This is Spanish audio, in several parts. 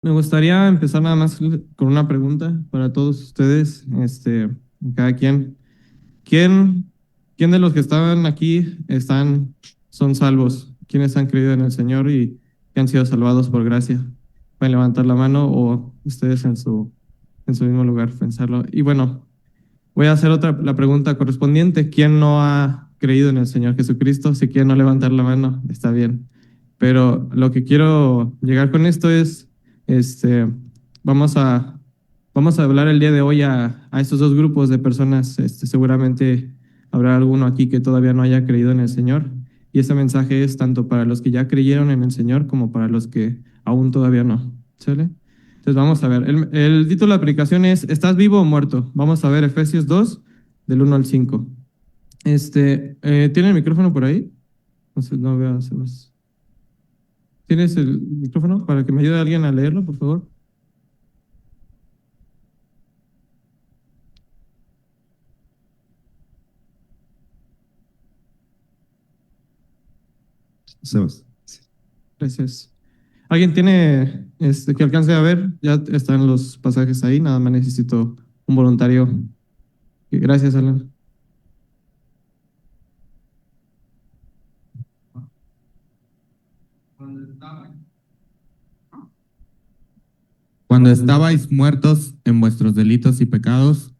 Me gustaría empezar nada más con una pregunta para todos ustedes, cada quien. ¿Quién, quién de los que estaban aquí son salvos? ¿Quiénes han creído en el Señor y que han sido salvados por gracia? Pueden levantar la mano o ustedes en su mismo lugar pensarlo. Y bueno, voy a hacer la pregunta correspondiente. ¿Quién no ha creído en el Señor Jesucristo? Si quieren no levantar la mano, está bien. Pero lo que quiero llegar con esto es, este, vamos a, vamos a hablar el día de hoy a estos dos grupos de personas. Seguramente habrá alguno aquí que todavía no haya creído en el Señor. Y ese mensaje es tanto para los que ya creyeron en el Señor como para los que aún todavía no. ¿Sale? Entonces vamos a ver. El título de la predicación es ¿Estás vivo o muerto? Vamos a ver Efesios 2 del 1 al 5. ¿Tiene el micrófono por ahí? No sé, no veo a Sebas. ¿Tienes el micrófono para que me ayude alguien a leerlo, por favor? Sebas. Gracias. ¿Alguien tiene que alcance a ver? Ya están los pasajes ahí, nada más necesito un voluntario. Gracias, Alan. Cuando estabais muertos en vuestros delitos y pecados,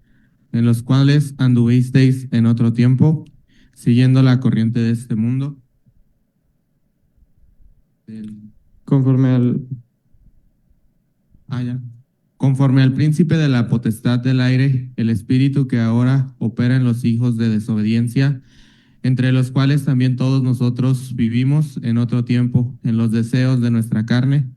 en los cuales anduvisteis en otro tiempo, siguiendo la corriente de este mundo, del- Conforme al... ya. Conforme al príncipe de la potestad del aire, el espíritu que ahora opera en los hijos de desobediencia, entre los cuales también todos nosotros vivimos en otro tiempo, en los deseos de nuestra carne,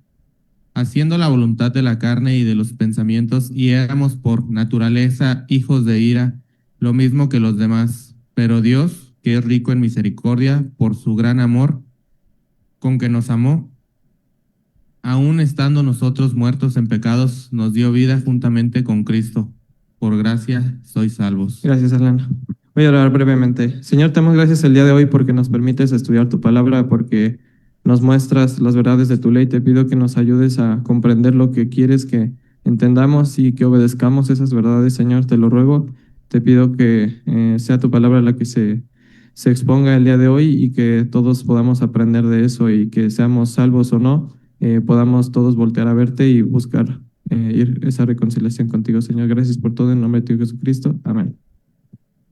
haciendo la voluntad de la carne y de los pensamientos, y éramos por naturaleza hijos de ira, lo mismo que los demás. Pero Dios, que es rico en misericordia, por su gran amor con que nos amó, aun estando nosotros muertos en pecados, nos dio vida juntamente con Cristo. Por gracia sois salvos. Gracias, Alan. Voy a orar brevemente. Señor, te damos gracias el día de hoy porque nos permites estudiar tu palabra, porque nos muestras las verdades de tu ley. Te pido que nos ayudes a comprender lo que quieres que entendamos y que obedezcamos esas verdades, Señor. Te lo ruego. Te pido que sea tu palabra la que se exponga el día de hoy y que todos podamos aprender de eso y que seamos salvos o no, podamos todos voltear a verte y buscar ir esa reconciliación contigo, Señor. Gracias por todo en nombre de tu Hijo Jesucristo. Amén.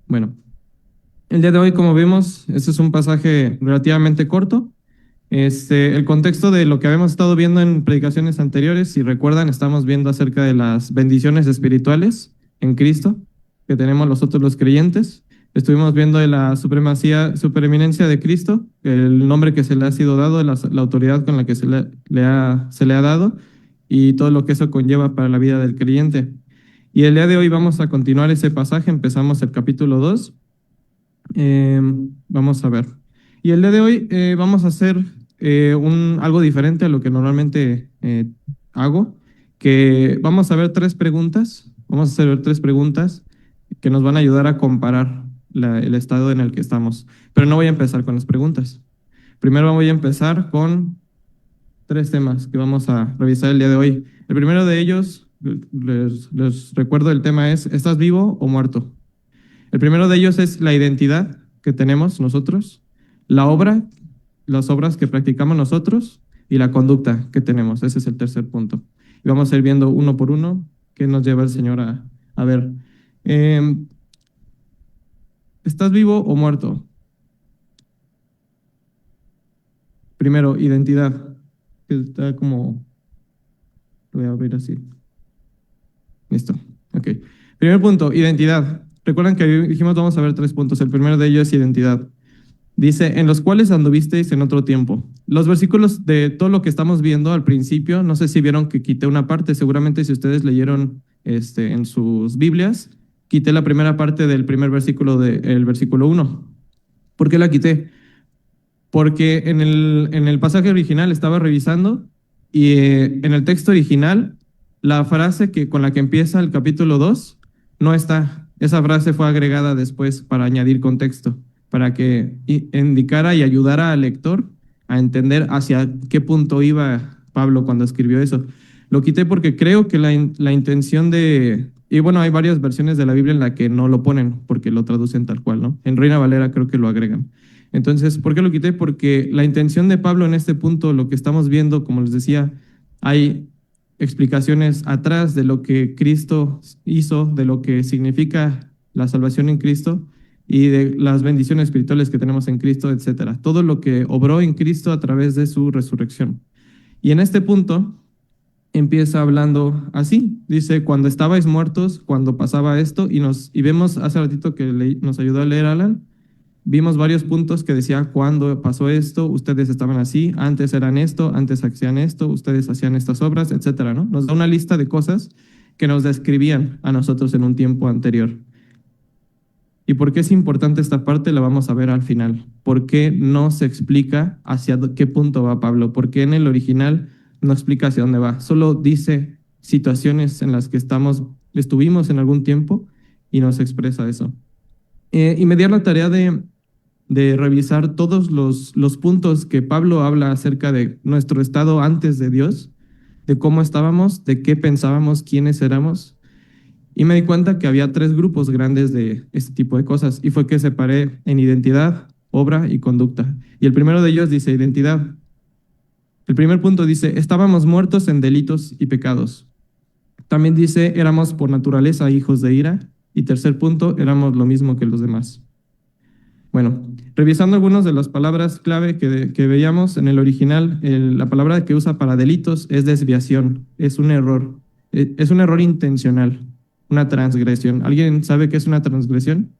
Bueno, el día de hoy, como vimos, este es un pasaje relativamente corto. El contexto de lo que habíamos estado viendo en predicaciones anteriores, si recuerdan, estamos viendo acerca de las bendiciones espirituales en Cristo que tenemos nosotros los creyentes. Estuvimos viendo de la supremacía, supereminencia de Cristo, el nombre que se le ha sido dado, la autoridad con la que se le ha dado y todo lo que eso conlleva para la vida del creyente. Y el día de hoy vamos a continuar ese pasaje, empezamos el capítulo 2. Vamos a ver. Y el día de hoy vamos a hacer algo diferente a lo que normalmente hago, que vamos a ver tres preguntas. Vamos a hacer tres preguntas que nos van a ayudar a comparar el estado en el que estamos. Pero no voy a empezar con las preguntas. Primero voy a empezar con tres temas que vamos a revisar el día de hoy. El primero de ellos, les recuerdo, el tema es, ¿estás vivo o muerto? El primero de ellos es la identidad que tenemos nosotros, la obra, las obras que practicamos nosotros y la conducta que tenemos. Ese es el tercer punto. Y vamos a ir viendo uno por uno qué nos lleva el Señor a ver. Eh, ¿Estás vivo o muerto? Primero, identidad, que está como, lo voy a abrir así. Listo. Ok. Primer punto, identidad. Recuerdan que dijimos vamos a ver tres puntos. El primero de ellos es identidad. Dice, en los cuales anduvisteis en otro tiempo. Los versículos de todo lo que estamos viendo al principio, no sé si vieron que quité una parte, seguramente si ustedes leyeron en sus Biblias, quité la primera parte del primer versículo del versículo 1. ¿Por qué la quité? Porque en el pasaje original estaba revisando y en el texto original la frase con la que empieza el capítulo 2 no está. Esa frase fue agregada después para añadir contexto, para que indicara y ayudara al lector a entender hacia qué punto iba Pablo cuando escribió eso. Lo quité porque creo que la intención de... Y bueno, hay varias versiones de la Biblia en la que no lo ponen porque lo traducen tal cual, ¿no? En Reina Valera creo que lo agregan. Entonces, ¿por qué lo quité? Porque la intención de Pablo en este punto, lo que estamos viendo, como les decía, hay explicaciones atrás de lo que Cristo hizo, de lo que significa la salvación en Cristo y de las bendiciones espirituales que tenemos en Cristo, etcétera. Todo lo que obró en Cristo a través de su resurrección. Y en este punto empieza hablando así. Dice, cuando estabais muertos, cuando pasaba esto, y vemos hace ratito que nos ayudó a leer Alan, vimos varios puntos que decía, cuando pasó esto, ustedes estaban así, antes eran esto, antes hacían esto, ustedes hacían estas obras, etcétera, ¿no? Nos da una lista de cosas que nos describían a nosotros en un tiempo anterior. ¿Y por qué es importante esta parte? La vamos a ver al final. ¿Por qué no se explica hacia qué punto va Pablo? ¿Por qué en el original no explica hacia dónde va? Solo dice situaciones en las que estuvimos en algún tiempo y nos expresa eso. Y me dio la tarea de revisar todos los puntos que Pablo habla acerca de nuestro estado antes de Dios, de cómo estábamos, de qué pensábamos, quiénes éramos. Y me di cuenta que había 3 grupos grandes de este tipo de cosas, y fue que separé en identidad, obra y conducta. Y el primero de ellos dice identidad. El primer punto dice, estábamos muertos en delitos y pecados. También dice, éramos por naturaleza hijos de ira. Y tercer punto, éramos lo mismo que los demás. Bueno, revisando algunas de las palabras clave que veíamos en el original, la palabra que usa para delitos es desviación, es un error intencional, una transgresión. ¿Alguien sabe qué es una transgresión?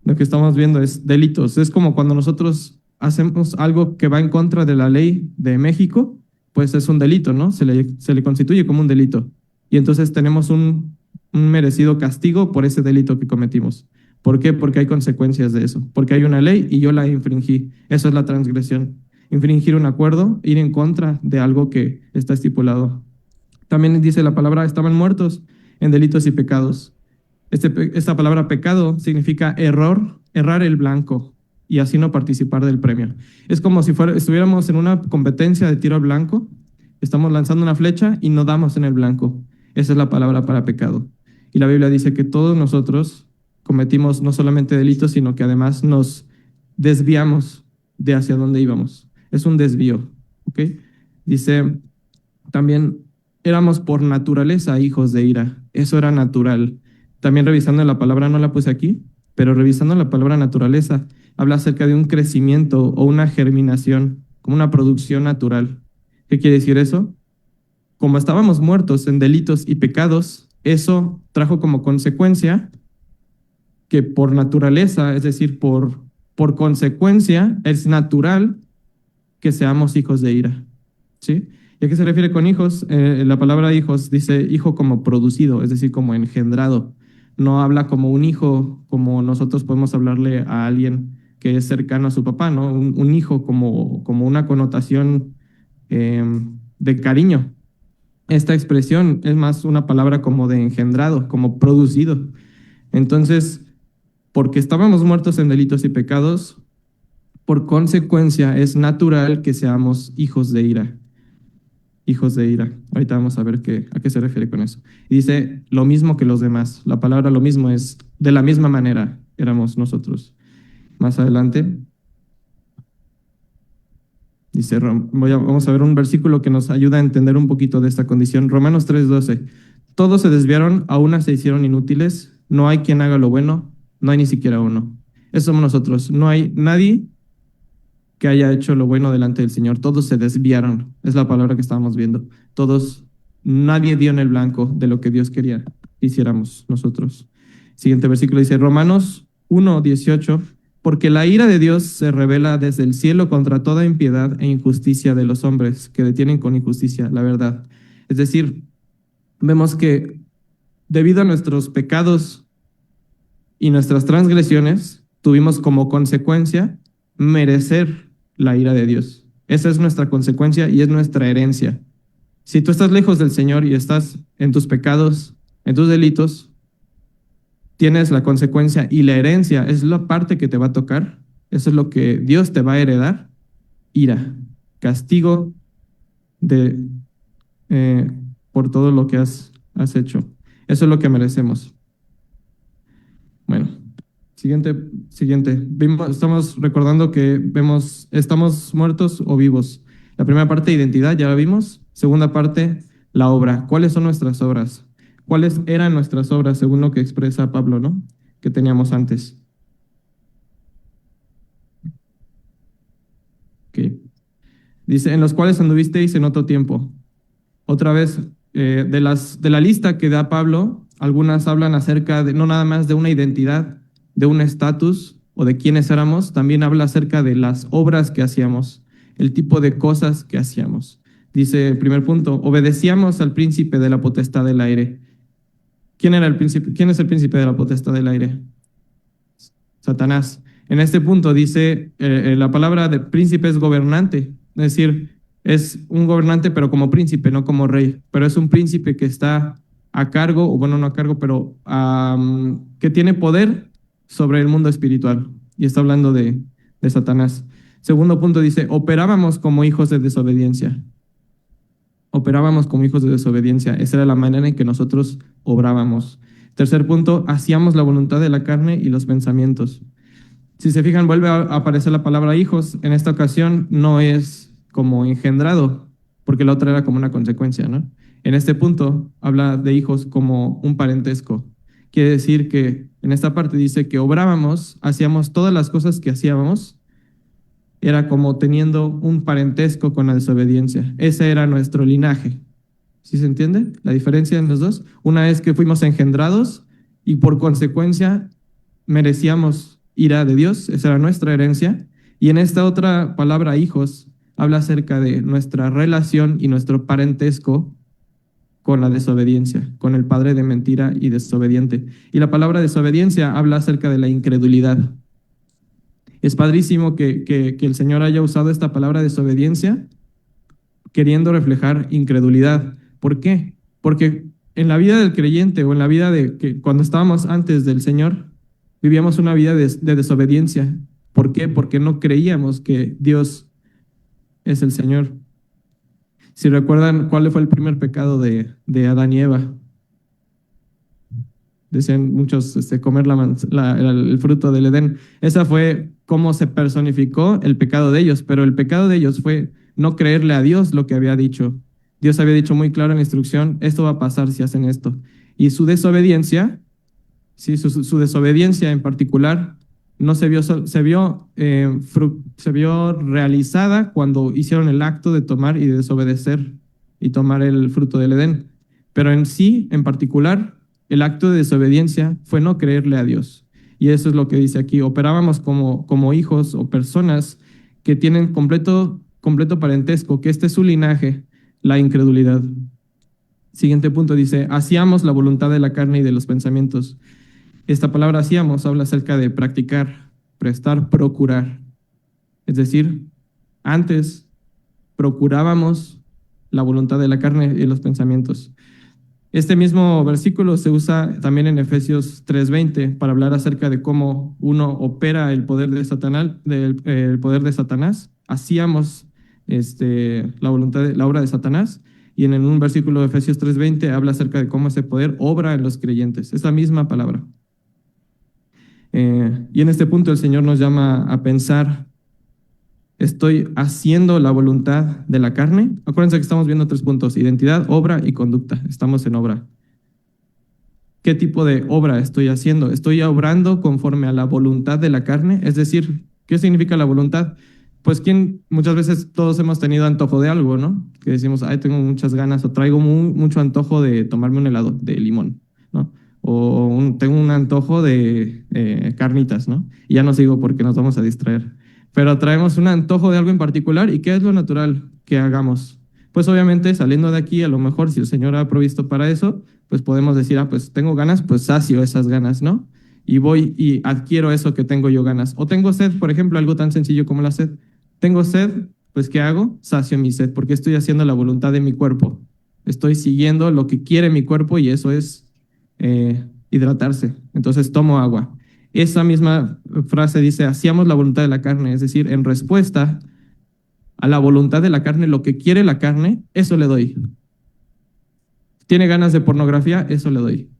Lo que estamos viendo es delitos. Es como cuando nosotros hacemos algo que va en contra de la ley de México, pues es un delito, ¿no? Se le constituye como un delito. Y entonces tenemos un merecido castigo por ese delito que cometimos. ¿Por qué? Porque hay consecuencias de eso. Porque hay una ley y yo la infringí. Eso es la transgresión. Infringir un acuerdo, ir en contra de algo que está estipulado. También dice la palabra, estaban muertos en delitos y pecados. Esta palabra pecado significa errar el blanco y así no participar del premio. Es como si estuviéramos en una competencia de tiro al blanco, estamos lanzando una flecha y no damos en el blanco. Esa es la palabra para pecado. Y la Biblia dice que todos nosotros cometimos no solamente delitos, sino que además nos desviamos de hacia dónde íbamos. Es un desvío, ¿ok? Dice también, éramos por naturaleza hijos de ira. Eso era natural. También revisando la palabra, no la puse aquí, pero revisando la palabra naturaleza, habla acerca de un crecimiento o una germinación, como una producción natural. ¿Qué quiere decir eso? Como estábamos muertos en delitos y pecados, eso trajo como consecuencia que por naturaleza, es decir, por consecuencia, es natural que seamos hijos de ira. ¿Sí? ¿Y a qué se refiere con hijos? La palabra hijos dice hijo como producido, es decir, como engendrado. No habla como un hijo, como nosotros podemos hablarle a alguien que es cercano a su papá, ¿no? Un hijo como una connotación de cariño. Esta expresión es más una palabra como de engendrado, como producido. Entonces, porque estábamos muertos en delitos y pecados, por consecuencia es natural que seamos hijos de ira. Hijos de ira. Ahorita vamos a ver a qué se refiere con eso. Y dice lo mismo que los demás. La palabra lo mismo es de la misma manera éramos nosotros. Más adelante dice, vamos a ver un versículo que nos ayuda a entender un poquito de esta condición. Romanos 3:12. Todos se desviaron, a una se hicieron inútiles. No hay quien haga lo bueno, no hay ni siquiera uno. Eso somos nosotros. No hay nadie que haya hecho lo bueno delante del Señor. Todos se desviaron. Es la palabra que estábamos viendo. Nadie dio en el blanco de lo que Dios quería que hiciéramos nosotros. Siguiente versículo dice, Romanos 1:18. Porque la ira de Dios se revela desde el cielo contra toda impiedad e injusticia de los hombres que detienen con injusticia la verdad. Es decir, vemos que debido a nuestros pecados y nuestras transgresiones, tuvimos como consecuencia merecer la ira de Dios. Esa es nuestra consecuencia y es nuestra herencia. Si tú estás lejos del Señor y estás en tus pecados, en tus delitos, tienes la consecuencia y la herencia es la parte que te va a tocar. Eso es lo que Dios te va a heredar. Ira, castigo de, eh, por todo lo que has hecho. Eso es lo que merecemos. Bueno, siguiente. Estamos recordando que estamos muertos o vivos. La primera parte, identidad, ya la vimos. Segunda parte, la obra. ¿Cuáles son nuestras obras? ¿Cuáles eran nuestras obras según lo que expresa Pablo, ¿no? Que teníamos antes. Ok. Dice, en los cuales anduvisteis en otro tiempo. Otra vez, de la lista que da Pablo, algunas hablan acerca de no nada más de una identidad, de un estatus o de quiénes éramos, también habla acerca de las obras que hacíamos, el tipo de cosas que hacíamos. Dice el primer punto, obedecíamos al príncipe de la potestad del aire. ¿Quién era el príncipe? ¿Quién es el príncipe de la potestad del aire? Satanás. En este punto dice, la palabra de príncipe es gobernante, es decir, es un gobernante pero como príncipe, no como rey, pero es un príncipe que está a cargo, o bueno, no a cargo, pero que tiene poder sobre el mundo espiritual. Y está hablando de Satanás. Segundo punto dice, operábamos como hijos de desobediencia. Operábamos como hijos de desobediencia. Esa era la manera en que nosotros obrábamos. Tercer punto, hacíamos la voluntad de la carne y los pensamientos. Si se fijan, vuelve a aparecer la palabra hijos. En esta ocasión no es como engendrado, porque la otra era como una consecuencia, ¿no? En este punto habla de hijos como un parentesco. Quiere decir que en esta parte dice que obrábamos, hacíamos todas las cosas que hacíamos, era como teniendo un parentesco con la desobediencia. Ese era nuestro linaje. ¿Sí se entiende la diferencia en los dos? Una es que fuimos engendrados y por consecuencia merecíamos ira de Dios, esa era nuestra herencia. Y en esta otra palabra, hijos, habla acerca de nuestra relación y nuestro parentesco con la desobediencia, con el padre de mentira y desobediente. Y la palabra desobediencia habla acerca de la incredulidad. Es padrísimo que el Señor haya usado esta palabra desobediencia queriendo reflejar incredulidad. ¿Por qué? Porque en la vida del creyente o en la vida de que cuando estábamos antes del Señor, vivíamos una vida de desobediencia. ¿Por qué? Porque no creíamos que Dios es el Señor. Si recuerdan, ¿cuál fue el primer pecado de Adán y Eva? Decían muchos, comer el fruto del Edén. Esa fue cómo se personificó el pecado de ellos, pero el pecado de ellos fue no creerle a Dios lo que había dicho. Dios había dicho muy claro en la instrucción, esto va a pasar si hacen esto. Y su desobediencia, sí, su desobediencia en particular, no se vio realizada cuando hicieron el acto de tomar y de desobedecer y tomar el fruto del Edén. Pero en sí, en particular, el acto de desobediencia fue no creerle a Dios. Y eso es lo que dice aquí. Operábamos como hijos o personas que tienen completo parentesco, que este es su linaje, la incredulidad. Siguiente punto dice, hacíamos la voluntad de la carne y de los pensamientos. Esta palabra hacíamos habla acerca de practicar, prestar, procurar. Es decir, antes procurábamos la voluntad de la carne y los pensamientos. Este mismo versículo se usa también en Efesios 3:20 para hablar acerca de cómo uno opera el poder de Satanás, el poder de Satanás. Hacíamos la obra de Satanás, y en un versículo de Efesios 3:20 habla acerca de cómo ese poder obra en los creyentes. Es la misma palabra. Y en este punto el Señor nos llama a pensar, ¿estoy haciendo la voluntad de la carne? Acuérdense que estamos viendo 3 puntos, identidad, obra y conducta. Estamos en obra. ¿Qué tipo de obra estoy haciendo? ¿Estoy obrando conforme a la voluntad de la carne? Es decir, ¿qué significa la voluntad? Pues muchas veces todos hemos tenido antojo de algo, ¿no? Que decimos, ay, tengo muchas ganas o traigo mucho antojo de tomarme un helado de limón, ¿no? O tengo un antojo de carnitas, ¿no? Y ya no sigo porque nos vamos a distraer. Pero traemos un antojo de algo en particular, ¿y qué es lo natural que hagamos? Pues obviamente saliendo de aquí, a lo mejor si el Señor ha provisto para eso, pues podemos decir, pues tengo ganas, pues sacio esas ganas, ¿no? Y voy y adquiero eso que tengo yo ganas. O tengo sed, por ejemplo, algo tan sencillo como la sed. Tengo sed, pues ¿qué hago? Sacio mi sed, porque estoy haciendo la voluntad de mi cuerpo. Estoy siguiendo lo que quiere mi cuerpo y eso es hidratarse. Entonces tomo agua. Esa misma frase dice, hacíamos la voluntad de la carne, es decir, en respuesta a la voluntad de la carne, lo que quiere la carne, eso le doy. ¿Tiene ganas de pornografía? Eso le doy.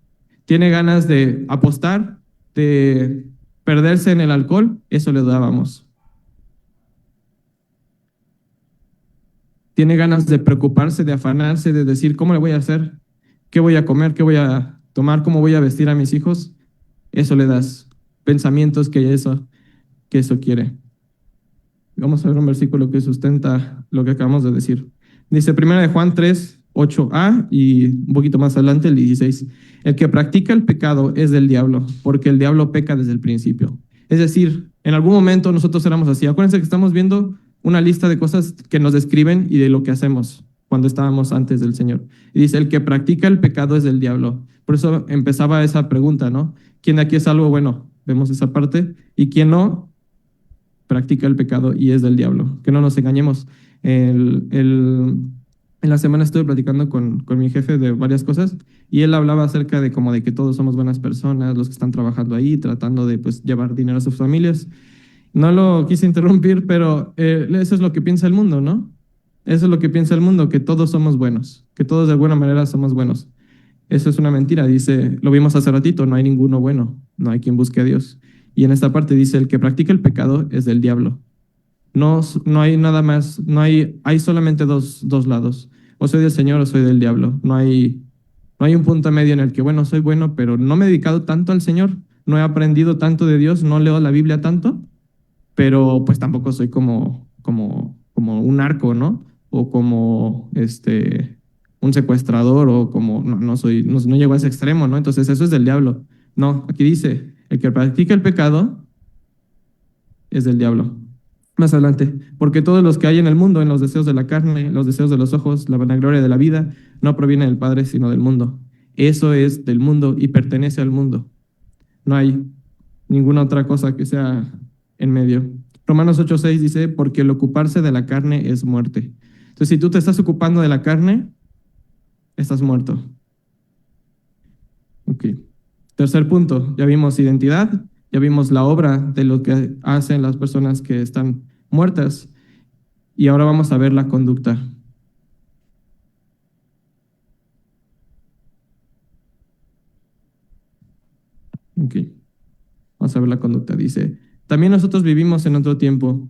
¿Tiene ganas de apostar, de perderse en el alcohol? Eso le dábamos. ¿Tiene ganas de preocuparse, de afanarse, de decir, ¿cómo le voy a hacer? ¿Qué voy a comer? ¿Qué voy a tomar? ¿Cómo voy a vestir a mis hijos? Eso le das. Pensamientos que eso quiere. Vamos a ver un versículo que sustenta lo que acabamos de decir. Dice 1 de Juan 3, 8a y un poquito más adelante el 16. El que practica el pecado es del diablo, porque el diablo peca desde el principio. Es decir, en algún momento nosotros éramos así. Acuérdense que estamos viendo una lista de cosas que nos describen y de lo que hacemos cuando estábamos antes del Señor. Y dice, el que practica el pecado es del diablo. Por eso empezaba esa pregunta, ¿no? ¿Quién de aquí es algo bueno? Vemos esa parte. ¿Y quién no? Practica el pecado y es del diablo. Que no nos engañemos. En la semana estuve platicando con mi jefe de varias cosas y él hablaba acerca de como de que todos somos buenas personas, los que están trabajando ahí, tratando de pues llevar dinero a sus familias. No lo quise interrumpir, pero eso es lo que piensa el mundo, ¿no? Eso es lo que piensa el mundo, que todos somos buenos, que todos de alguna manera somos buenos. Eso es una mentira, dice, lo vimos hace ratito, no hay ninguno bueno, no hay quien busque a Dios. Y en esta parte dice, el que practica el pecado es del diablo. No, no hay nada más, hay solamente dos lados. O soy del Señor o soy del diablo. No hay un punto medio en el que, bueno, soy bueno, pero no me he dedicado tanto al Señor, no he aprendido tanto de Dios, no leo la Biblia tanto, pero pues tampoco soy como un narco, ¿no? O como un secuestrador o como, no llego a ese extremo, ¿no? Entonces eso es del diablo. No, aquí dice, el que practica el pecado es del diablo. Más adelante, porque todos los que hay en el mundo, en los deseos de la carne, los deseos de los ojos, la vanagloria de la vida, no proviene del Padre, sino del mundo. Eso es del mundo y pertenece al mundo. No hay ninguna otra cosa que sea en medio. Romanos 8:6 dice, porque el ocuparse de la carne es muerte. Entonces, si tú te estás ocupando de la carne, estás muerto. Ok. Tercer punto, ya vimos identidad, ya vimos la obra de lo que hacen las personas que están muertas y ahora vamos a ver la conducta. Ok, vamos a ver la conducta. Dice, también nosotros vivimos en otro tiempo.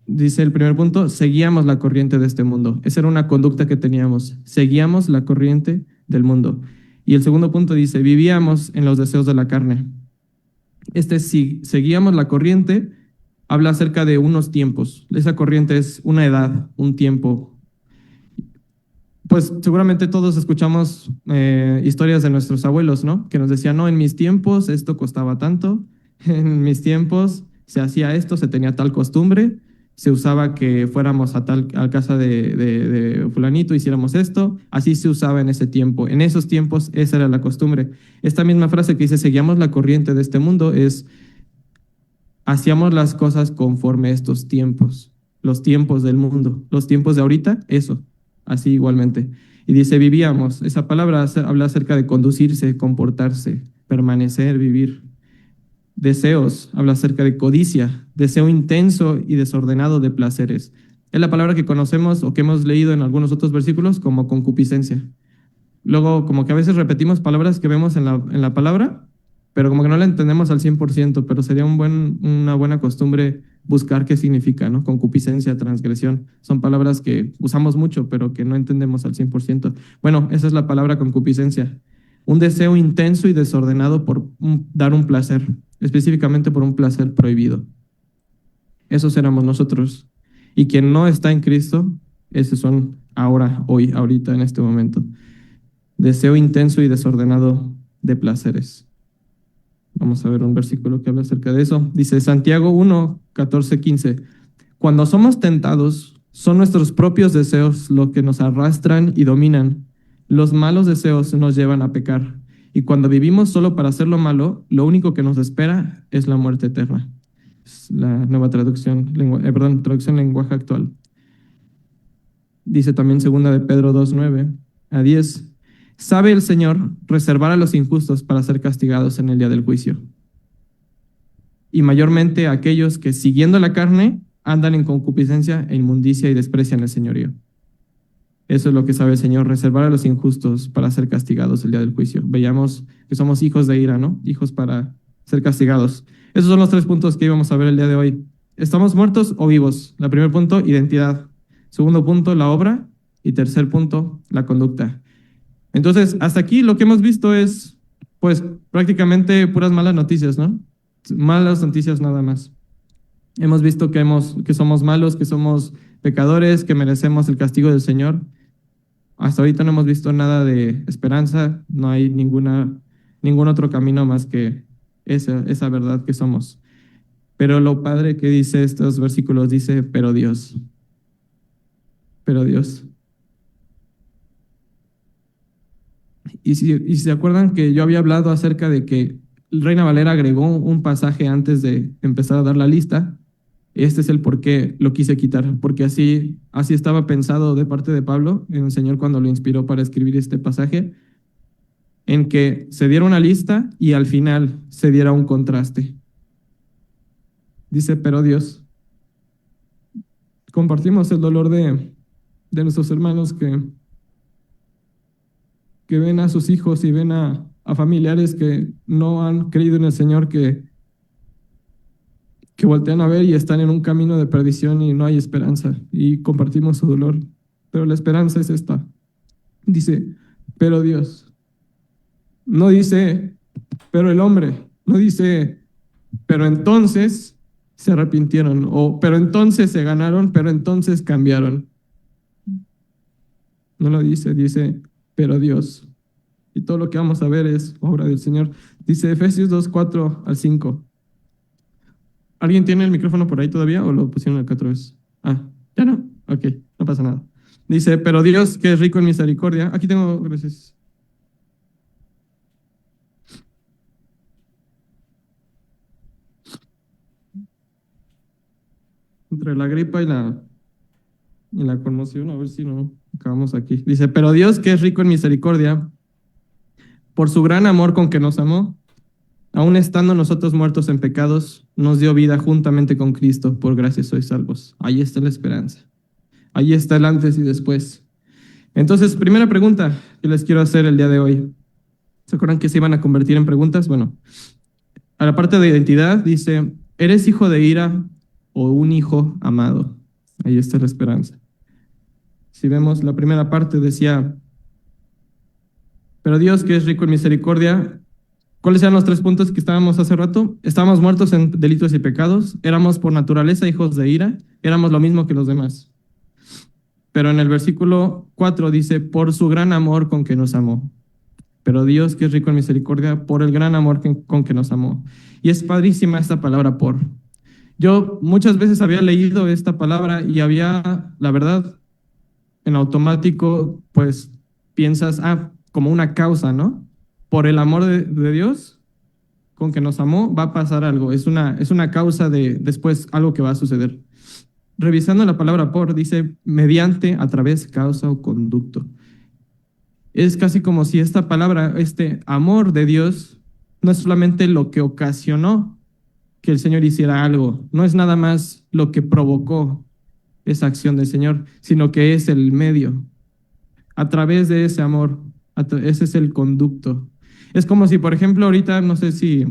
Dice el primer punto, seguíamos la corriente de este mundo. Esa era una conducta que teníamos. Seguíamos la corriente del mundo. Y el segundo punto dice, vivíamos en los deseos de la carne. Si seguíamos la corriente, habla acerca de unos tiempos. Esa corriente es una edad, un tiempo. Pues seguramente todos escuchamos historias de nuestros abuelos, ¿no? Que nos decían, no, en mis tiempos esto costaba tanto, en mis tiempos se hacía esto, se tenía tal costumbre, se usaba que fuéramos a casa de fulanito, hiciéramos esto, así se usaba en ese tiempo. En esos tiempos esa era la costumbre. Esta misma frase que dice, seguíamos la corriente de este mundo, es, hacíamos las cosas conforme a estos tiempos, los tiempos del mundo, los tiempos de ahorita, eso, así igualmente. Y dice, vivíamos, esa palabra habla acerca de conducirse, comportarse, permanecer, vivir. Deseos, habla acerca de codicia, deseo intenso y desordenado de placeres. Es la palabra que conocemos o que hemos leído en algunos otros versículos como concupiscencia. Luego, como que a veces repetimos palabras que vemos en la palabra, pero como que no la entendemos al 100%, pero sería una buena costumbre buscar qué significa, ¿no? Concupiscencia, transgresión, son palabras que usamos mucho, pero que no entendemos al 100%. Bueno, esa es la palabra concupiscencia. Un deseo intenso y desordenado por dar un placer, específicamente por un placer prohibido. Esos éramos nosotros. Y quien no está en Cristo, esos son ahora, hoy, ahorita, en este momento. Deseo intenso y desordenado de placeres. Vamos a ver un versículo que habla acerca de eso. Dice Santiago 1, 14, 15. Cuando somos tentados, son nuestros propios deseos los que nos arrastran y dominan. Los malos deseos nos llevan a pecar. Y cuando vivimos solo para hacer lo malo, lo único que nos espera es la muerte eterna. Es la nueva traducción, traducción lenguaje actual. Dice también 2 de Pedro 2, 9 a 10. Sabe el Señor reservar a los injustos para ser castigados en el día del juicio. Y mayormente a aquellos que, siguiendo la carne, andan en concupiscencia e inmundicia y desprecian el señorío. Eso es lo que sabe el Señor, reservar a los injustos para ser castigados el día del juicio. Veíamos que somos hijos de ira, ¿no? Hijos para ser castigados. Esos son los 3 puntos que íbamos a ver el día de hoy. ¿Estamos muertos o vivos? El primer punto, identidad. Segundo punto, la obra. Y tercer punto, la conducta. Entonces, hasta aquí lo que hemos visto es, pues, prácticamente puras malas noticias, ¿no? Malas noticias nada más. Hemos visto que somos malos, que somos pecadores, que merecemos el castigo del Señor. Hasta ahorita no hemos visto nada de esperanza, no hay ningún otro camino más que esa verdad que somos. Pero lo padre que dice estos versículos dice, pero Dios. Y si se acuerdan que yo había hablado acerca de que Reina Valera agregó un pasaje antes de empezar a dar la lista, este es el por qué lo quise quitar, porque así estaba pensado de parte de Pablo, en el Señor cuando lo inspiró para escribir este pasaje, en que se diera una lista y al final se diera un contraste. Dice, pero Dios. Compartimos el dolor de nuestros hermanos que ven a sus hijos y ven a familiares que no han creído en el Señor, que voltean a ver y están en un camino de perdición y no hay esperanza. Y compartimos su dolor. Pero la esperanza es esta. Dice, pero Dios. No dice, pero el hombre. No dice, pero entonces se arrepintieron. O, pero entonces se ganaron, pero entonces cambiaron. No lo dice, dice, pero Dios. Y todo lo que vamos a ver es obra del Señor. Dice Efesios 2, 4 al 5. ¿Alguien tiene el micrófono por ahí todavía o lo pusieron acá otra vez? Ah, ya no. Ok, no pasa nada. Dice, pero Dios, que es rico en misericordia. Aquí tengo, gracias. Entre la gripa y la conmoción, a ver si no acabamos aquí. Dice, pero Dios, que es rico en misericordia, por su gran amor con que nos amó, aun estando nosotros muertos en pecados, nos dio vida juntamente con Cristo. Por gracia sois salvos. Ahí está la esperanza. Ahí está el antes y después. Entonces, primera pregunta que les quiero hacer el día de hoy. ¿Se acuerdan que se iban a convertir en preguntas? Bueno, a la parte de identidad dice, ¿eres hijo de ira o un hijo amado? Ahí está la esperanza. Si vemos la primera parte decía, pero Dios, que es rico en misericordia. ¿Cuáles eran los 3 puntos que estábamos hace rato? Estábamos muertos en delitos y pecados, éramos por naturaleza hijos de ira, éramos lo mismo que los demás. Pero en el versículo 4 dice, por su gran amor con que nos amó. Pero Dios, que es rico en misericordia, por el gran amor con que nos amó. Y es padrísima esta palabra por. Yo muchas veces había leído esta palabra y había, la verdad, en automático, pues piensas, como una causa, ¿no? Por el amor de Dios con que nos amó, va a pasar algo. Es una causa de después algo que va a suceder. Revisando la palabra por, dice mediante, a través, causa o conducto. Es casi como si esta palabra, este amor de Dios, no es solamente lo que ocasionó que el Señor hiciera algo, no es nada más lo que provocó esa acción del Señor, sino que es el medio. A través de ese amor, ese es el conducto. Es como si, por ejemplo, ahorita, no sé si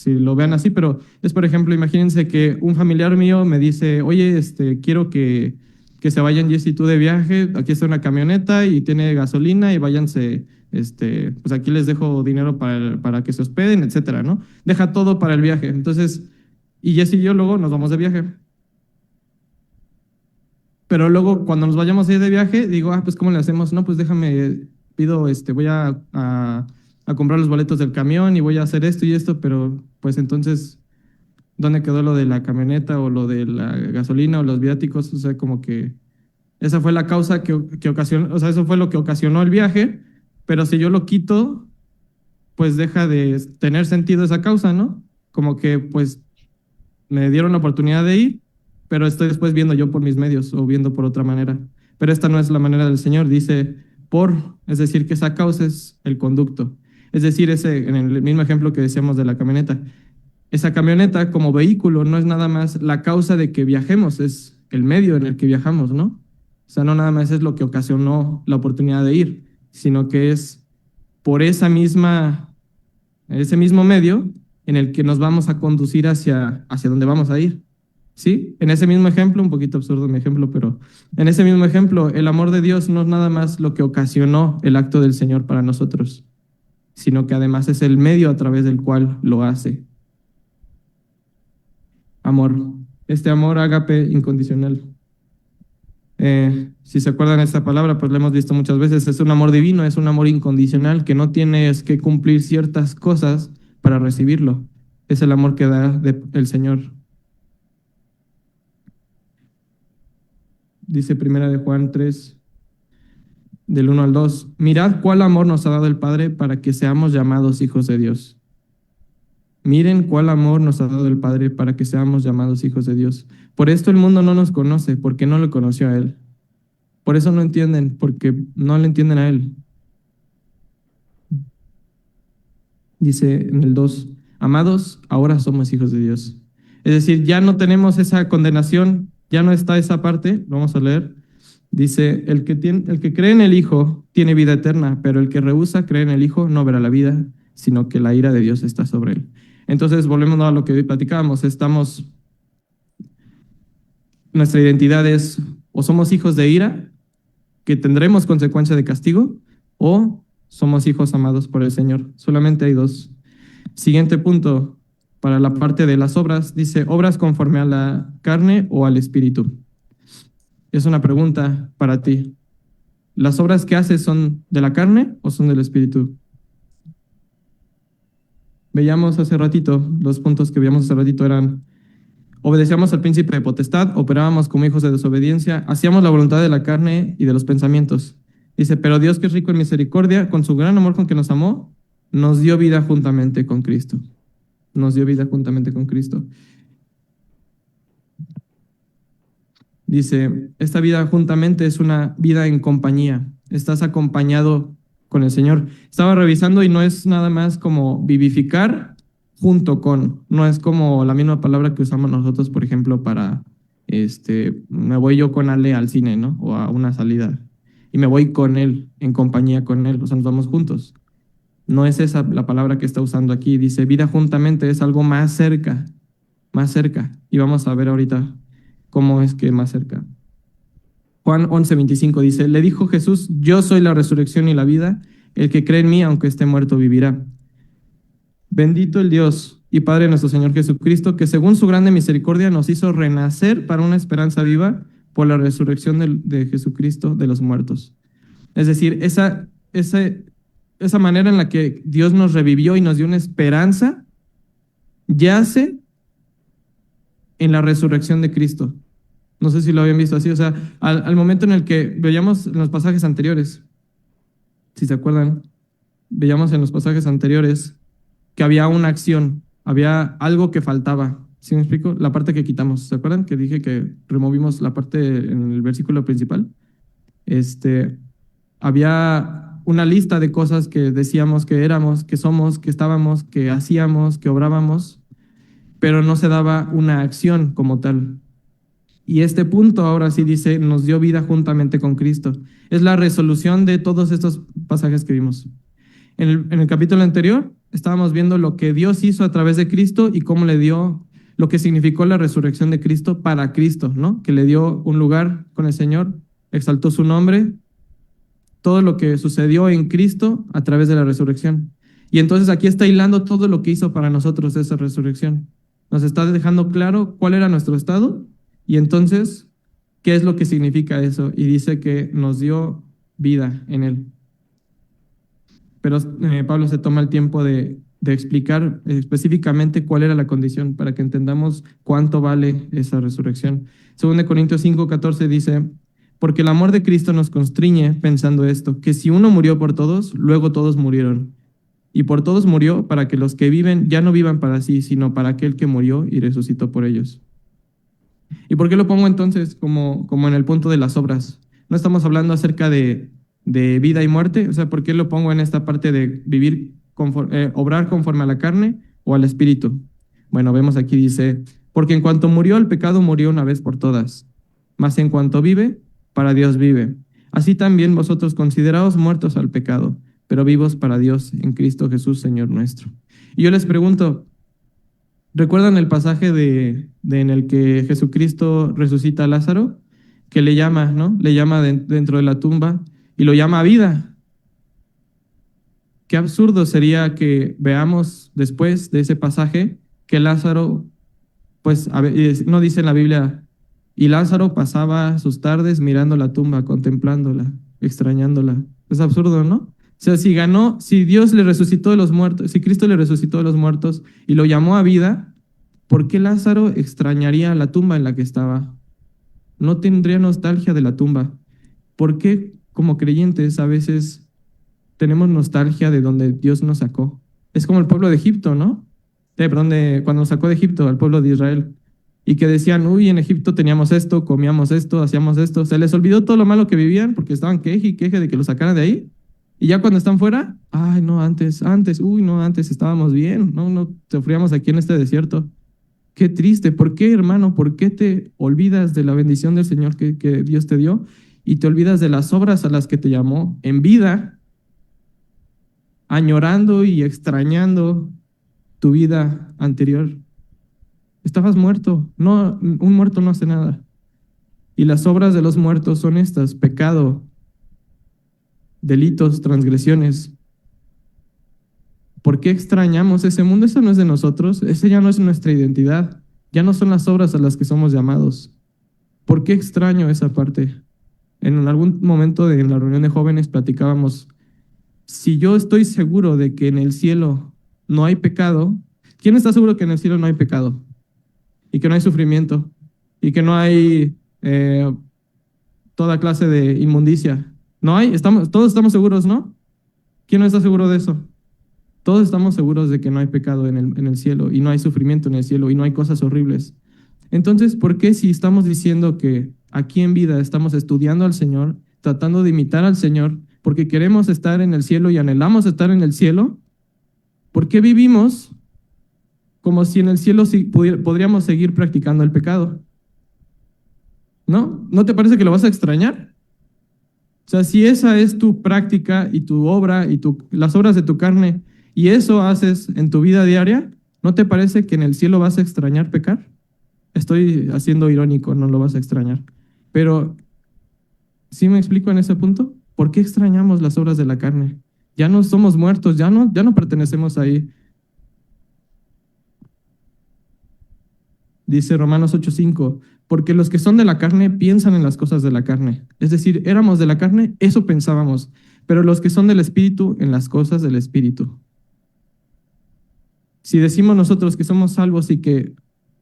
lo vean así, pero es, por ejemplo, imagínense que un familiar mío me dice, oye, quiero que se vayan Jess y tú de viaje, aquí está una camioneta y tiene gasolina y váyanse, pues aquí les dejo dinero para que se hospeden, etcétera, ¿no? Deja todo para el viaje. Entonces, y Jess y yo luego nos vamos de viaje. Pero luego cuando nos vayamos a ir de viaje, digo, pues ¿cómo le hacemos? No, pues déjame, voy a comprar los boletos del camión y voy a hacer esto y esto, pero pues entonces, ¿dónde quedó lo de la camioneta o lo de la gasolina o los viáticos? O sea, como que esa fue la causa que ocasionó, o sea, eso fue lo que ocasionó el viaje, pero si yo lo quito, pues deja de tener sentido esa causa, ¿no? Como que pues me dieron la oportunidad de ir, pero estoy después viendo yo por mis medios o viendo por otra manera. Pero esta no es la manera del Señor, dice es decir, que esa causa es el conducto. Es decir, en el mismo ejemplo que decíamos de la camioneta, Esa camioneta como vehículo no es nada más la causa de que viajemos, es el medio en el que viajamos, ¿no? O sea, no nada más es lo que ocasionó la oportunidad de ir, sino que es por ese mismo medio en el que nos vamos a conducir hacia donde vamos a ir. ¿Sí? En ese mismo ejemplo, un poquito absurdo mi ejemplo, pero en ese mismo ejemplo, el amor de Dios no es nada más lo que ocasionó el acto del Señor para nosotros, sino que además es el medio a través del cual lo hace. Amor. Este amor ágape incondicional. Si se acuerdan esta palabra, pues la hemos visto muchas veces. Es un amor divino, es un amor incondicional que no tienes que cumplir ciertas cosas para recibirlo. Es el amor que da el Señor. Dice Primera de Juan 3, del 1 al 2. Mirad cuál amor nos ha dado el Padre para que seamos llamados hijos de Dios. Miren cuál amor nos ha dado el Padre para que seamos llamados hijos de Dios. Por esto el mundo no nos conoce, porque no lo conoció a Él. Por eso no entienden, porque no le entienden a Él. Dice en el 2, amados, ahora somos hijos de Dios. Es decir, ya no tenemos esa condenación, ya no está esa parte, vamos a leer. Dice, el que cree en el Hijo tiene vida eterna, pero el que rehúsa creer en el Hijo no verá la vida, sino que la ira de Dios está sobre él. Entonces, volvemos a lo que hoy platicábamos, nuestra identidad es, o somos hijos de ira, que tendremos consecuencia de castigo, o somos hijos amados por el Señor. Solamente hay dos. Siguiente punto, para la parte de las obras, dice, obras conforme a la carne o al espíritu. Es una pregunta para ti. ¿Las obras que haces son de la carne o son del espíritu? Veíamos hace ratito, los puntos que veíamos hace ratito eran, obedecíamos al príncipe de potestad, operábamos como hijos de desobediencia, hacíamos la voluntad de la carne y de los pensamientos. Dice, pero Dios, que es rico en misericordia, con su gran amor con que nos amó, nos dio vida juntamente con Cristo. Nos dio vida juntamente con Cristo. Dice, esta vida juntamente es una vida en compañía. Estás acompañado con el Señor. Estaba revisando y no es nada más como vivificar junto con. No es como la misma palabra que usamos nosotros, por ejemplo, para, me voy yo con Ale al cine, ¿no? O a una salida. Y me voy con él, en compañía con él. O sea, nos vamos juntos. No es esa la palabra que está usando aquí. Dice, vida juntamente es algo más cerca. Más cerca. Y vamos a ver ahorita cómo es que más cerca. Juan 11:25 dice, le dijo Jesús, yo soy la resurrección y la vida, el que cree en mí, aunque esté muerto, vivirá. Bendito el Dios y Padre de nuestro Señor Jesucristo, que según su grande misericordia nos hizo renacer para una esperanza viva por la resurrección de Jesucristo de los muertos. Es decir, esa manera en la que Dios nos revivió y nos dio una esperanza, yace en la resurrección de Cristo. No sé si lo habían visto así, o sea, al momento en el que veíamos en los pasajes anteriores, si se acuerdan, veíamos en los pasajes anteriores que había una acción, había algo que faltaba. ¿Sí me explico? La parte que quitamos, ¿se acuerdan? Que dije que removimos la parte en el versículo principal. Había una lista de cosas que decíamos que éramos, que somos, que estábamos, que hacíamos, que obrábamos, pero no se daba una acción como tal. Y este punto ahora sí dice, nos dio vida juntamente con Cristo. Es la resolución de todos estos pasajes que vimos. En el capítulo anterior estábamos viendo lo que Dios hizo a través de Cristo y cómo le dio lo que significó la resurrección de Cristo para Cristo, ¿no? Que le dio un lugar con el Señor, exaltó su nombre, todo lo que sucedió en Cristo a través de la resurrección. Y entonces aquí está hilando todo lo que hizo para nosotros esa resurrección. Nos está dejando claro cuál era nuestro estado y entonces qué es lo que significa eso. Y dice que nos dio vida en él. Pero Pablo se toma el tiempo de explicar específicamente cuál era la condición para que entendamos cuánto vale esa resurrección. 2 Corintios 5:14 dice, porque el amor de Cristo nos constriñe pensando esto, que si uno murió por todos, luego todos murieron. Y por todos murió para que los que viven ya no vivan para sí, sino para aquel que murió y resucitó por ellos. ¿Y por qué lo pongo entonces como en el punto de las obras? No estamos hablando acerca de vida y muerte, o sea, ¿por qué lo pongo en esta parte de vivir, obrar conforme a la carne o al espíritu? Bueno, vemos aquí dice, porque en cuanto murió el pecado, murió una vez por todas, mas en cuanto vive, para Dios vive. Así también vosotros consideraos muertos al pecado, pero vivos para Dios en Cristo Jesús, Señor nuestro. Y yo les pregunto, ¿recuerdan el pasaje en el que Jesucristo resucita a Lázaro? Que le llama, ¿no? Le llama dentro de la tumba y lo llama a vida. Qué absurdo sería que veamos después de ese pasaje que Lázaro, pues no dice en la Biblia, y Lázaro pasaba sus tardes mirando la tumba, contemplándola, extrañándola. Es absurdo, ¿no? O sea, si Dios le resucitó de los muertos, si Cristo le resucitó de los muertos y lo llamó a vida, ¿por qué Lázaro extrañaría la tumba en la que estaba? No tendría nostalgia de la tumba. ¿Por qué como creyentes a veces tenemos nostalgia de donde Dios nos sacó? Es como el pueblo de Egipto, ¿no? Cuando nos sacó de Egipto al pueblo de Israel y que decían, uy, en Egipto teníamos esto, comíamos esto, hacíamos esto. Se les olvidó todo lo malo que vivían porque estaban queje y queje de que los sacaran de ahí. Y ya cuando están fuera, ay, no, antes estábamos bien, no sufríamos aquí en este desierto. Qué triste. ¿Por qué, hermano? ¿Por qué te olvidas de la bendición del Señor que Dios te dio y te olvidas de las obras a las que te llamó en vida, añorando y extrañando tu vida anterior? Estabas muerto. No, un muerto no hace nada. Y las obras de los muertos son estas: pecado, delitos, transgresiones. ¿Por qué extrañamos ese mundo? Eso no es de nosotros, ese ya no es nuestra identidad, ya no son las obras a las que somos llamados. ¿Por qué extraño esa parte? En algún momento en la reunión de jóvenes platicábamos, si yo estoy seguro de que en el cielo no hay pecado, ¿quién está seguro que en el cielo no hay pecado? Y que no hay sufrimiento, y que no hay toda clase de inmundicia. ¿No hay? Todos estamos seguros, ¿no? ¿Quién no está seguro de eso? Todos estamos seguros de que no hay pecado en el cielo y no hay sufrimiento en el cielo y no hay cosas horribles. Entonces, ¿por qué si estamos diciendo que aquí en vida estamos estudiando al Señor, tratando de imitar al Señor, porque queremos estar en el cielo y anhelamos estar en el cielo, ¿por qué vivimos como si en el cielo podríamos seguir practicando el pecado? ¿No? ¿No te parece que lo vas a extrañar? O sea, si esa es tu práctica y tu obra y las obras de tu carne, y eso haces en tu vida diaria, ¿no te parece que en el cielo vas a extrañar pecar? Estoy haciendo irónico, no lo vas a extrañar. Pero, ¿sí me explico en ese punto? ¿Por qué extrañamos las obras de la carne? Ya no somos muertos, ya no pertenecemos ahí. Dice Romanos 8:5, porque los que son de la carne piensan en las cosas de la carne. Es decir, éramos de la carne, eso pensábamos, pero los que son del Espíritu, en las cosas del Espíritu. Si decimos nosotros que somos salvos y que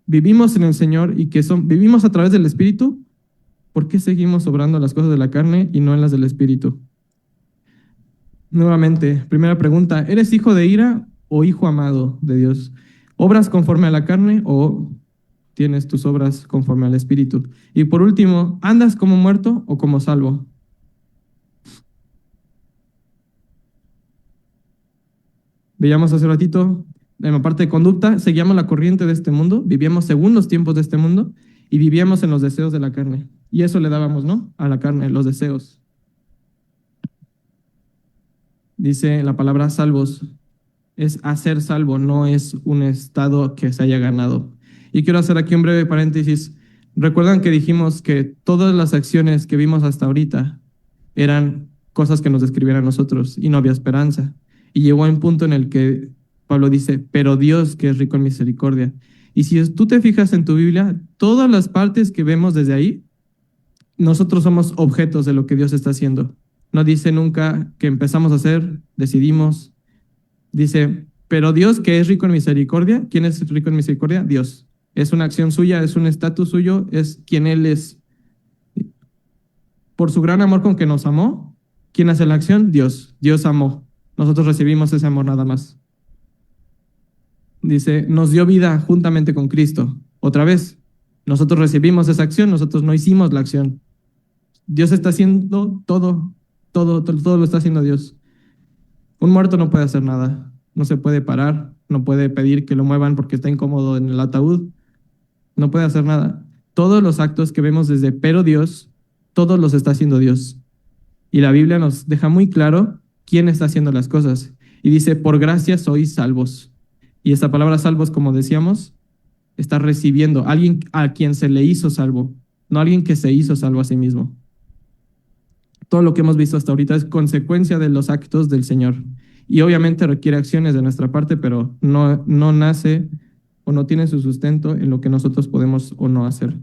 vivimos en el Señor y que vivimos a través del Espíritu, ¿por qué seguimos obrando las cosas de la carne y no en las del Espíritu? Nuevamente, primera pregunta, ¿eres hijo de ira o hijo amado de Dios? ¿Obras conforme a la carne o tienes tus obras conforme al Espíritu? Y por último, ¿andas como muerto o como salvo? Veíamos hace ratito, en la parte de conducta, seguíamos la corriente de este mundo, vivíamos según los tiempos de este mundo y vivíamos en los deseos de la carne. Y eso le dábamos, ¿no? A la carne, los deseos. Dice la palabra salvos, es hacer salvo, no es un estado que se haya ganado. Y quiero hacer aquí un breve paréntesis. Recuerdan que dijimos que todas las acciones que vimos hasta ahorita eran cosas que nos describieran a nosotros y no había esperanza. Y llegó a un punto en el que Pablo dice, pero Dios que es rico en misericordia. Y si tú te fijas en tu Biblia, todas las partes que vemos desde ahí, nosotros somos objetos de lo que Dios está haciendo. No dice nunca que empezamos a hacer, decidimos. Dice, pero Dios que es rico en misericordia. ¿Quién es rico en misericordia? Dios. Es una acción suya, es un estatus suyo, es quien Él es. Por su gran amor con que nos amó, ¿quién hace la acción? Dios. Dios amó. Nosotros recibimos ese amor nada más. Dice, nos dio vida juntamente con Cristo. Otra vez, nosotros recibimos esa acción, nosotros no hicimos la acción. Dios está haciendo todo lo está haciendo Dios. Un muerto no puede hacer nada, no se puede parar, no puede pedir que lo muevan porque está incómodo en el ataúd, no puede hacer nada. Todos los actos que vemos desde pero Dios, todos los está haciendo Dios. Y la Biblia nos deja muy claro quién está haciendo las cosas. Y dice, por gracia sois salvos. Y esta palabra salvos, como decíamos, está recibiendo alguien a quien se le hizo salvo, no alguien que se hizo salvo a sí mismo. Todo lo que hemos visto hasta ahorita es consecuencia de los actos del Señor. Y obviamente requiere acciones de nuestra parte, pero no nace o no tiene su sustento en lo que nosotros podemos o no hacer.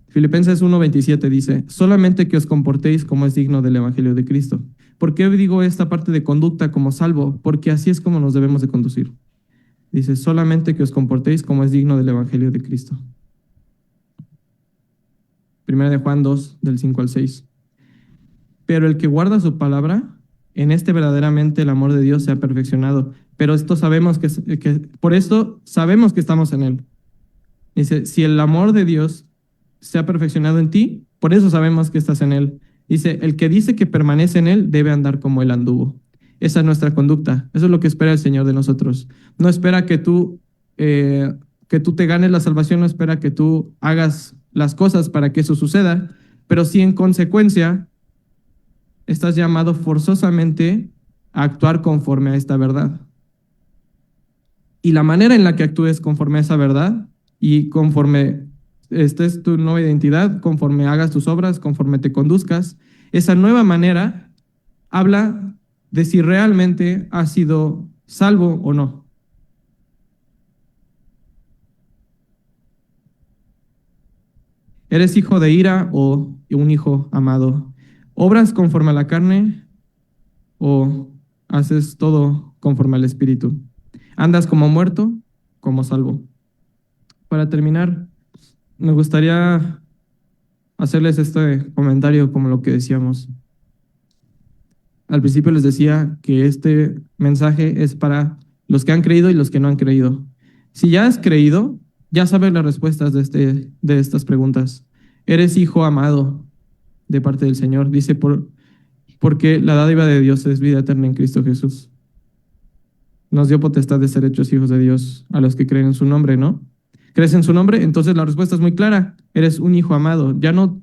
Filipenses 1:27 dice, solamente que os comportéis como es digno del Evangelio de Cristo. ¿Por qué digo esta parte de conducta como salvo? Porque así es como nos debemos de conducir. Dice, solamente que os comportéis como es digno del Evangelio de Cristo. Primera de Juan 2, del 5 al 6. Pero el que guarda su palabra, en este verdaderamente el amor de Dios se ha perfeccionado. Pero esto sabemos por esto sabemos que estamos en él. Dice, si el amor de Dios se ha perfeccionado en ti, por eso sabemos que estás en él. Dice, el que dice que permanece en él debe andar como él anduvo. Esa es nuestra conducta. Eso es lo que espera el Señor de nosotros. No espera que tú te ganes la salvación, no espera que tú hagas las cosas para que eso suceda, pero sí en consecuencia estás llamado forzosamente a actuar conforme a esta verdad. Y la manera en la que actúes conforme a esa verdad y conforme estés tu nueva identidad, conforme hagas tus obras, conforme te conduzcas, esa nueva manera habla de si realmente has sido salvo o no. ¿Eres hijo de ira o un hijo amado? ¿Obras conforme a la carne o haces todo conforme al Espíritu? ¿Andas como muerto, como salvo? Para terminar, me gustaría hacerles este comentario como lo que decíamos. Al principio les decía que este mensaje es para los que han creído y los que no han creído. Si ya has creído, ya sabes las respuestas de estas preguntas. Eres hijo amado de parte del Señor. Dice, porque la dádiva de Dios es vida eterna en Cristo Jesús. Nos dio potestad de ser hechos hijos de Dios a los que creen en su nombre, ¿no? ¿Crees en su nombre? Entonces la respuesta es muy clara. Eres un hijo amado. Ya no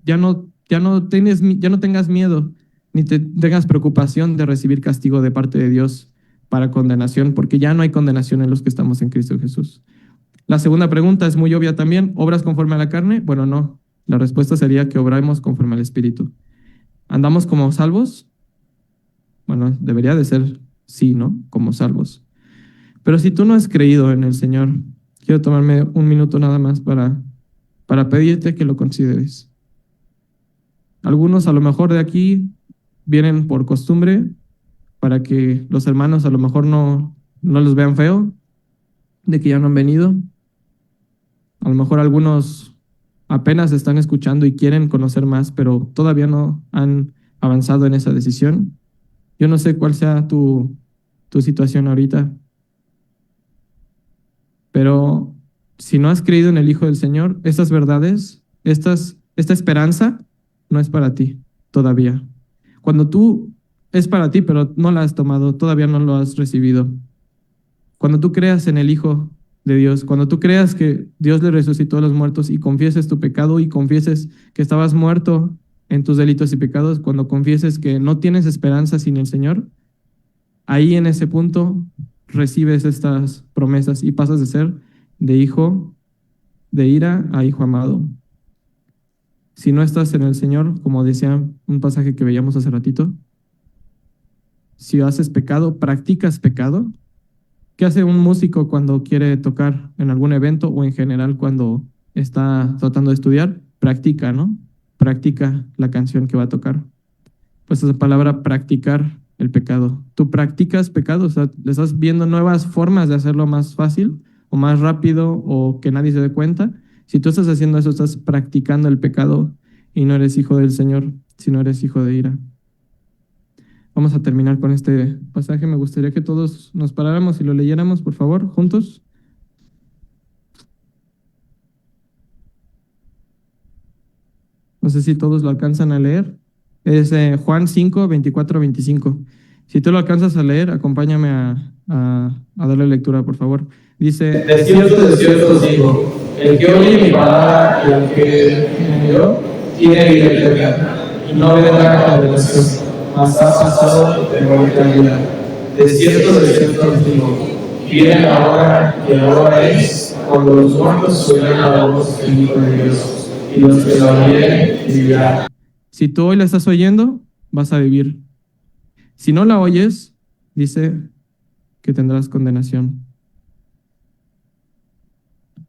tengas miedo ni tengas preocupación de recibir castigo de parte de Dios para condenación, porque ya no hay condenación en los que estamos en Cristo Jesús. La segunda pregunta es muy obvia también. ¿Obras conforme a la carne? Bueno, no. La respuesta sería que obramos conforme al Espíritu. ¿Andamos como salvos? Bueno, debería de ser sí, ¿no? Como salvos. Pero si tú no has creído en el Señor, quiero tomarme un minuto nada más para pedirte que lo consideres. Algunos a lo mejor de aquí vienen por costumbre para que los hermanos a lo mejor no los vean feo, de que ya no han venido. A lo mejor algunos apenas están escuchando y quieren conocer más, pero todavía no han avanzado en esa decisión. Yo no sé cuál sea tu situación ahorita, pero si no has creído en el Hijo del Señor, estas verdades, esta esperanza no es para ti todavía. Cuando es para ti, pero no la has tomado, todavía no lo has recibido. Cuando tú creas en el Hijo de Dios, cuando tú creas que Dios le resucitó a los muertos y confieses tu pecado y confieses que estabas muerto en tus delitos y pecados, cuando confieses que no tienes esperanza sin el Señor, ahí en ese punto recibes estas promesas y pasas de ser de hijo de ira a hijo amado. Si no estás en el Señor, como decía un pasaje que veíamos hace ratito, si haces pecado, practicas pecado. ¿Qué hace un músico cuando quiere tocar en algún evento o en general cuando está tratando de estudiar? Practica, ¿no? Practica la canción que va a tocar. Pues esa palabra practicar el pecado. Tú practicas pecado, o sea, le estás viendo nuevas formas de hacerlo más fácil o más rápido o que nadie se dé cuenta. Si tú estás haciendo eso, estás practicando el pecado y no eres hijo del Señor, sino eres hijo de ira. Vamos a terminar con este pasaje. Me gustaría que todos nos paráramos y lo leyéramos, por favor, juntos. No sé si todos lo alcanzan a leer. Es Juan 5, 24, 25. Si tú lo alcanzas a leer, acompáñame a darle lectura, por favor. Dice, de cierto os digo, el que oye mi palabra y el que me envió, tiene vida eterna, y no vendrá a condenación, mas ha pasado de muerte a vida. De cierto os digo, viene la hora, y ahora es, cuando los muertos oirán la voz del Hijo de Dios, y los que la oyeren vivirán. si tú hoy la estás oyendo, vas a vivir. Si no la oyes, dice que tendrás condenación.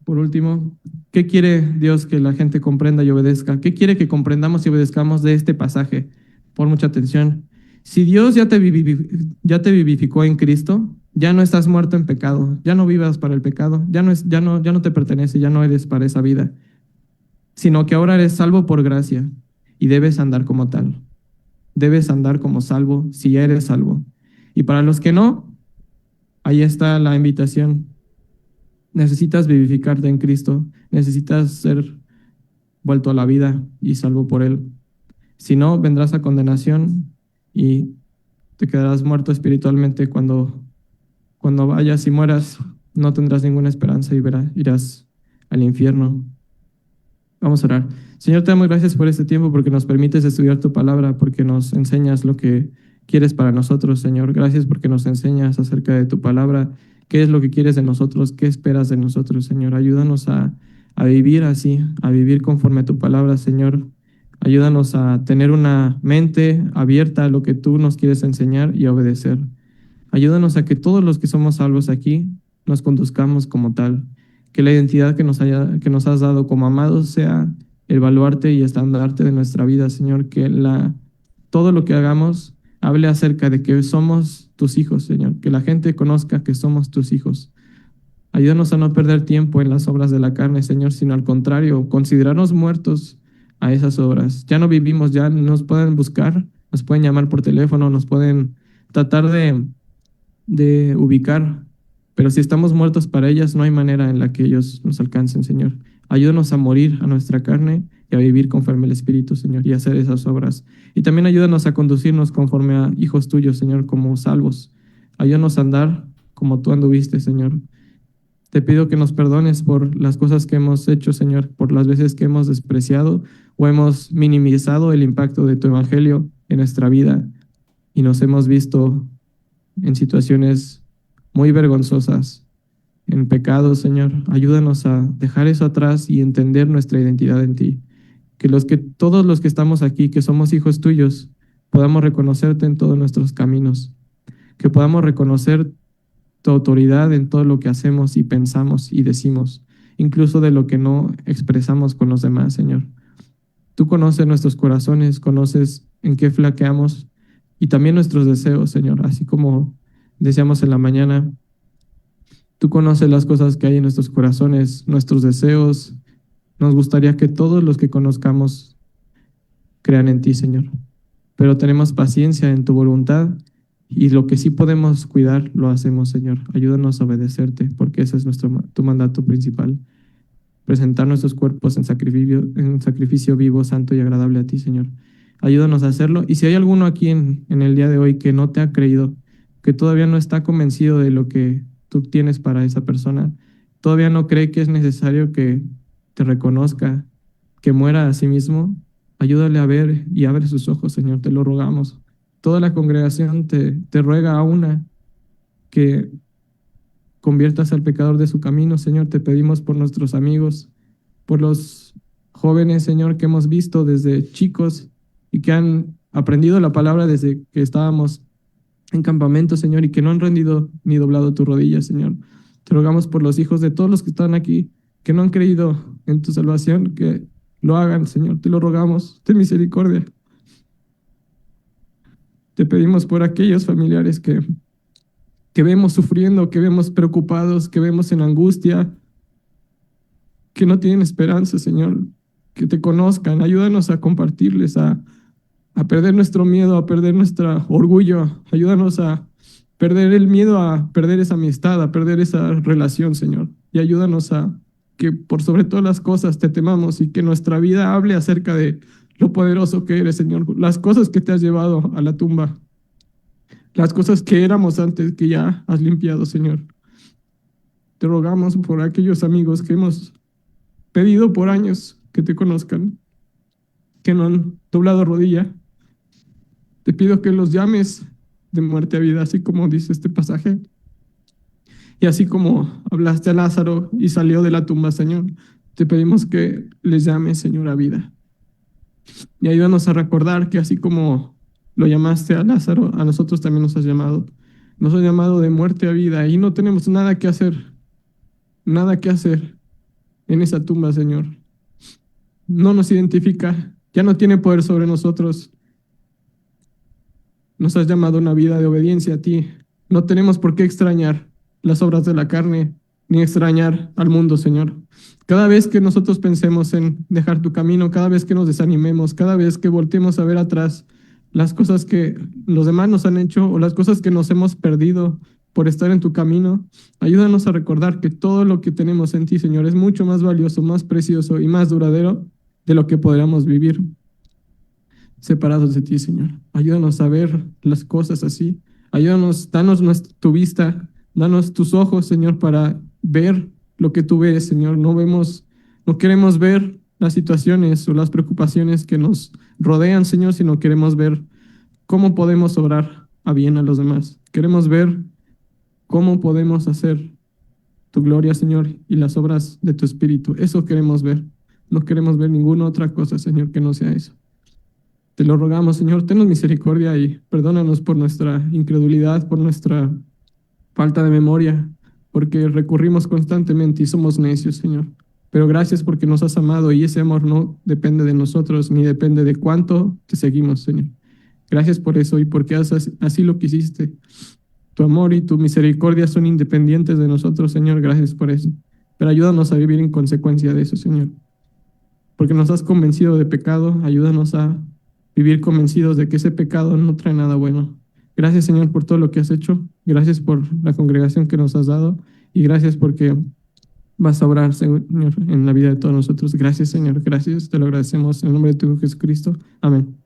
Por último, ¿qué quiere Dios que la gente comprenda y obedezca? ¿Qué quiere que comprendamos y obedezcamos de este pasaje? Pon mucha atención. Si Dios ya te vivificó en Cristo, ya no estás muerto en pecado, ya no vivas para el pecado, ya no te pertenece, ya no eres para esa vida, sino que ahora eres salvo por gracia y debes andar como tal. Debes andar como salvo si ya eres salvo. Y para los que no, ahí está la invitación. Necesitas vivificarte en Cristo, necesitas ser vuelto a la vida y salvo por Él. Si no, vendrás a condenación y te quedarás muerto espiritualmente cuando vayas y mueras, no tendrás ninguna esperanza y irás al infierno. Vamos a orar. Señor, te damos gracias por este tiempo, porque nos permites estudiar tu palabra, porque nos enseñas lo que quieres para nosotros, Señor. Gracias porque nos enseñas acerca de tu palabra, qué es lo que quieres de nosotros, qué esperas de nosotros, Señor. Ayúdanos a vivir así, a vivir conforme a tu palabra, Señor. Ayúdanos a tener una mente abierta a lo que tú nos quieres enseñar y a obedecer. Ayúdanos a que todos los que somos salvos aquí nos conduzcamos como tal. Que la identidad que nos has dado como amados sea el baluarte y estandarte de nuestra vida, Señor. Que todo lo que hagamos hable acerca de que somos tus hijos, Señor. Que la gente conozca que somos tus hijos. Ayúdanos a no perder tiempo en las obras de la carne, Señor, sino al contrario, considerarnos muertos a esas obras. Ya no vivimos, ya nos pueden buscar, nos pueden llamar por teléfono, nos pueden tratar de ubicar, pero si estamos muertos para ellas, no hay manera en la que ellos nos alcancen, Señor. Ayúdanos a morir a nuestra carne y a vivir conforme al Espíritu, Señor, y a hacer esas obras. Y también ayúdanos a conducirnos conforme a hijos tuyos, Señor, como salvos. Ayúdanos a andar como tú anduviste, Señor. Te pido que nos perdones por las cosas que hemos hecho, Señor, por las veces que hemos despreciado o hemos minimizado el impacto de tu evangelio en nuestra vida y nos hemos visto en situaciones muy vergonzosas, en pecados, Señor. Ayúdanos a dejar eso atrás y entender nuestra identidad en ti. Que todos los que estamos aquí, que somos hijos tuyos, podamos reconocerte en todos nuestros caminos. Que podamos reconocer tu autoridad en todo lo que hacemos y pensamos y decimos, incluso de lo que no expresamos con los demás, Señor. Tú conoces nuestros corazones, conoces en qué flaqueamos y también nuestros deseos, Señor, así como decíamos en la mañana. Tú conoces las cosas que hay en nuestros corazones, nuestros deseos. Nos gustaría que todos los que conozcamos crean en ti, Señor. Pero tenemos paciencia en tu voluntad y lo que sí podemos cuidar, lo hacemos, Señor. Ayúdanos a obedecerte, porque ese es tu mandato principal. Presentar nuestros cuerpos en sacrificio vivo, santo y agradable a ti, Señor. Ayúdanos a hacerlo. Y si hay alguno aquí en el día de hoy que no te ha creído, que todavía no está convencido de lo que tú tienes para esa persona, todavía no cree que es necesario que te reconozca, que muera a sí mismo, ayúdale a ver y abre sus ojos, Señor, te lo rogamos. Toda la congregación te ruega a una que conviertas al pecador de su camino, Señor. Te pedimos por nuestros amigos, por los jóvenes, Señor, que hemos visto desde chicos y que han aprendido la palabra desde que estábamos en campamento, Señor, y que no han rendido ni doblado tu rodilla, Señor. Te rogamos por los hijos de todos los que están aquí, que no han creído en tu salvación, que lo hagan, Señor. Te lo rogamos, ten misericordia. Te pedimos por aquellos familiares que vemos sufriendo, que vemos preocupados, que vemos en angustia, que no tienen esperanza, Señor, que te conozcan. Ayúdanos a compartirles, a perder nuestro miedo, a perder nuestro orgullo. Ayúdanos a perder el miedo, a perder esa amistad, a perder esa relación, Señor. Y ayúdanos a que por sobre todas las cosas te temamos y que nuestra vida hable acerca de lo poderoso que eres, Señor. Las cosas que te has llevado a la tumba, las cosas que éramos antes, que ya has limpiado, Señor. Te rogamos por aquellos amigos que hemos pedido por años que te conozcan, que no han doblado rodilla. Te pido que los llames de muerte a vida, así como dice este pasaje. Y así como hablaste a Lázaro y salió de la tumba, Señor, te pedimos que les llames, Señor, a vida. Y ayúdanos a recordar que así como lo llamaste a Lázaro, a nosotros también nos has llamado. Nos has llamado de muerte a vida y no tenemos nada que hacer en esa tumba, Señor. No nos identifica, ya no tiene poder sobre nosotros. Nos has llamado a una vida de obediencia a ti. No tenemos por qué extrañar las obras de la carne, ni extrañar al mundo, Señor. Cada vez que nosotros pensemos en dejar tu camino, cada vez que nos desanimemos, cada vez que volteemos a ver atrás las cosas que los demás nos han hecho o las cosas que nos hemos perdido por estar en tu camino, ayúdanos a recordar que todo lo que tenemos en ti, Señor, es mucho más valioso, más precioso y más duradero de lo que podríamos vivir separados de ti, Señor. Ayúdanos a ver las cosas así. Ayúdanos, danos tu vista, danos tus ojos, Señor, para ver lo que tú ves, Señor. No queremos ver las situaciones o las preocupaciones que nos rodean, Señor, sino queremos ver cómo podemos obrar a bien a los demás. Queremos ver cómo podemos hacer tu gloria, Señor, y las obras de tu Espíritu. Eso queremos ver. No queremos ver ninguna otra cosa, Señor, que no sea eso. Te lo rogamos, Señor, tenos misericordia y perdónanos por nuestra incredulidad, por nuestra falta de memoria, porque recurrimos constantemente y somos necios, Señor. Pero gracias porque nos has amado y ese amor no depende de nosotros ni depende de cuánto te seguimos, Señor. Gracias por eso y porque así lo quisiste. Tu amor y tu misericordia son independientes de nosotros, Señor. Gracias por eso. Pero ayúdanos a vivir en consecuencia de eso, Señor. Porque nos has convencido de pecado, ayúdanos a vivir convencidos de que ese pecado no trae nada bueno. Gracias, Señor, por todo lo que has hecho. Gracias por la congregación que nos has dado. Y gracias porque vas a obrar, Señor, en la vida de todos nosotros. Gracias, Señor. Gracias. Te lo agradecemos en el nombre de tu Hijo Jesucristo. Amén.